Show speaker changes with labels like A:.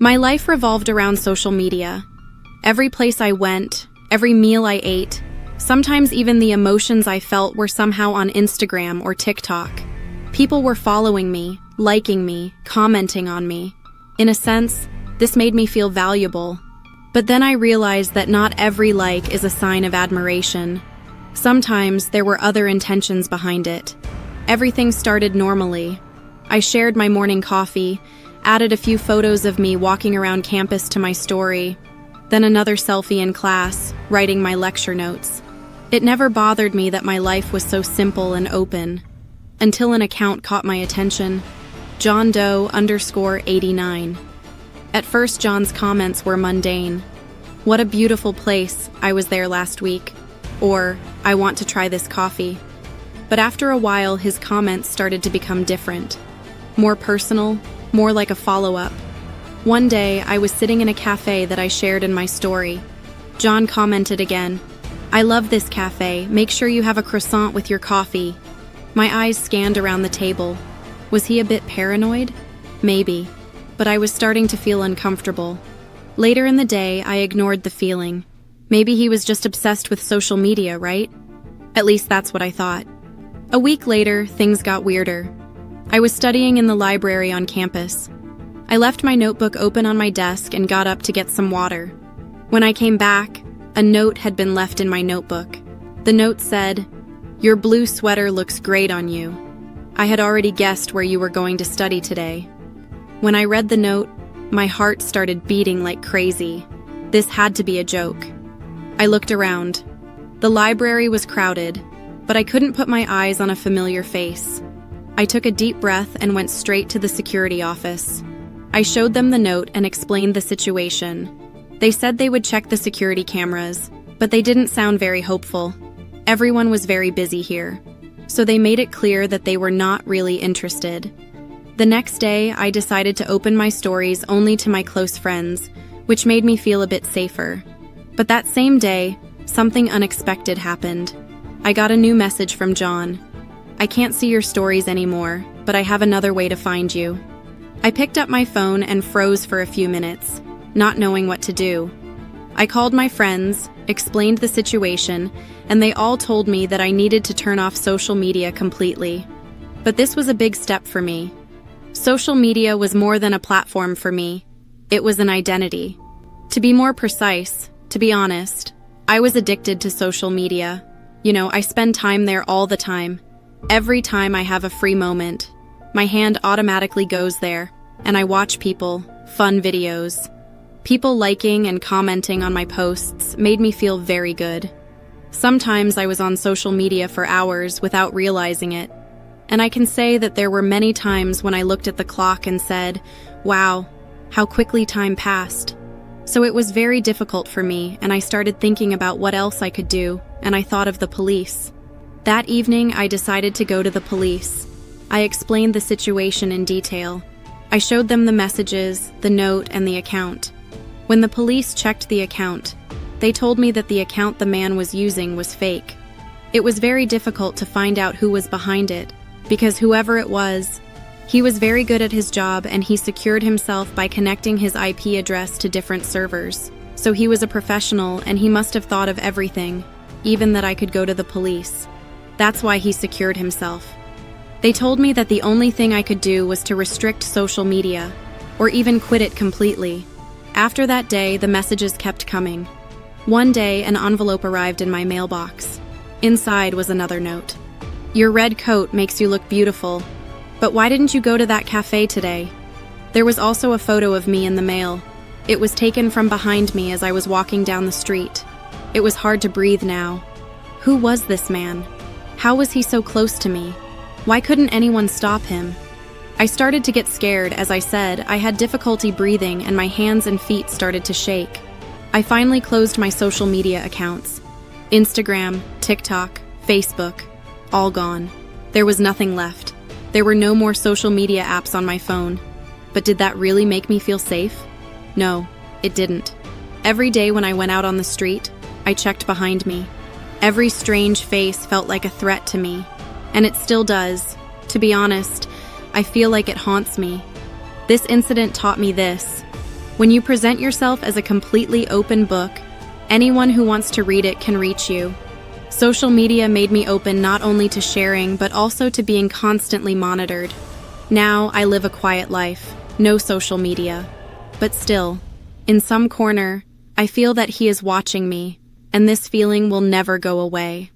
A: My life revolved around social media. Every place I went, every meal I ate, sometimes even the emotions I felt were somehow on Instagram or TikTok. People were following me, liking me, commenting on me. In a sense, this made me feel valuable. But then I realized that not every like is a sign of admiration. Sometimes there were other intentions behind it. Everything started normally. I shared my morning coffee, added a few photos of me walking around campus to my story, then another selfie in class, writing my lecture notes. It never bothered me that my life was so simple and open, until an account caught my attention, John Doe _89. At first, John's comments were mundane. What a beautiful place, I was there last week. Or, I want to try this coffee. But after a while, his comments started to become different. More personal, more like a follow-up. One day, I was sitting in a cafe that I shared in my story. John commented again, "I love this cafe, make sure you have a croissant with your coffee." My eyes scanned around the table. Was he a bit paranoid? Maybe. But I was starting to feel uncomfortable. Later in the day, I ignored the feeling. Maybe he was just obsessed with social media, right? At least that's what I thought. A week later, things got weirder. I was studying in the library on campus. I left my notebook open on my desk and got up to get some water. When I came back, a note had been left in my notebook. The note said, "Your blue sweater looks great on you. I had already guessed where you were going to study today." When I read the note, my heart started beating like crazy. This had to be a joke. I looked around. The library was crowded, but I couldn't put my eyes on a familiar face. I took a deep breath and went straight to the security office. I showed them the note and explained the situation. They said they would check the security cameras, but they didn't sound very hopeful. Everyone was very busy here, so they made it clear that they were not really interested. The next day, I decided to open my stories only to my close friends, which made me feel a bit safer. But that same day, something unexpected happened. I got a new message from John. "I can't see your stories anymore, but I have another way to find you." I picked up my phone and froze for a few minutes, not knowing what to do. I called my friends, explained the situation, and they all told me that I needed to turn off social media completely. But this was a big step for me. Social media was more than a platform for me. It was an identity. To be more precise, to be honest, I was addicted to social media. I spend time there all the time. Every time I have a free moment, my hand automatically goes there, and I watch people, fun videos. People liking and commenting on my posts made me feel very good. Sometimes I was on social media for hours without realizing it, and I can say that there were many times when I looked at the clock and said, "Wow, how quickly time passed." So it was very difficult for me, and I started thinking about what else I could do, and I thought of the police. That evening, I decided to go to the police. I explained the situation in detail. I showed them the messages, the note, and the account. When the police checked the account, they told me that the account the man was using was fake. It was very difficult to find out who was behind it, because whoever it was, he was very good at his job and he secured himself by connecting his IP address to different servers. So he was a professional and he must have thought of everything, even that I could go to the police. That's why he secured himself. They told me that the only thing I could do was to restrict social media, or even quit it completely. After that day, the messages kept coming. One day, an envelope arrived in my mailbox. Inside was another note. "Your red coat makes you look beautiful, but why didn't you go to that cafe today?" There was also a photo of me in the mail. It was taken from behind me as I was walking down the street. It was hard to breathe now. Who was this man? How was he so close to me? Why couldn't anyone stop him? I started to get scared. As I said, I had difficulty breathing and my hands and feet started to shake. I finally closed my social media accounts. Instagram, TikTok, Facebook, all gone. There was nothing left. There were no more social media apps on my phone. But did that really make me feel safe? No, it didn't. Every day when I went out on the street, I checked behind me. Every strange face felt like a threat to me, and it still does. To be honest, I feel like it haunts me. This incident taught me this. When you present yourself as a completely open book, anyone who wants to read it can reach you. Social media made me open not only to sharing, but also to being constantly monitored. Now, I live a quiet life, no social media. But still, in some corner, I feel that he is watching me, and this feeling will never go away.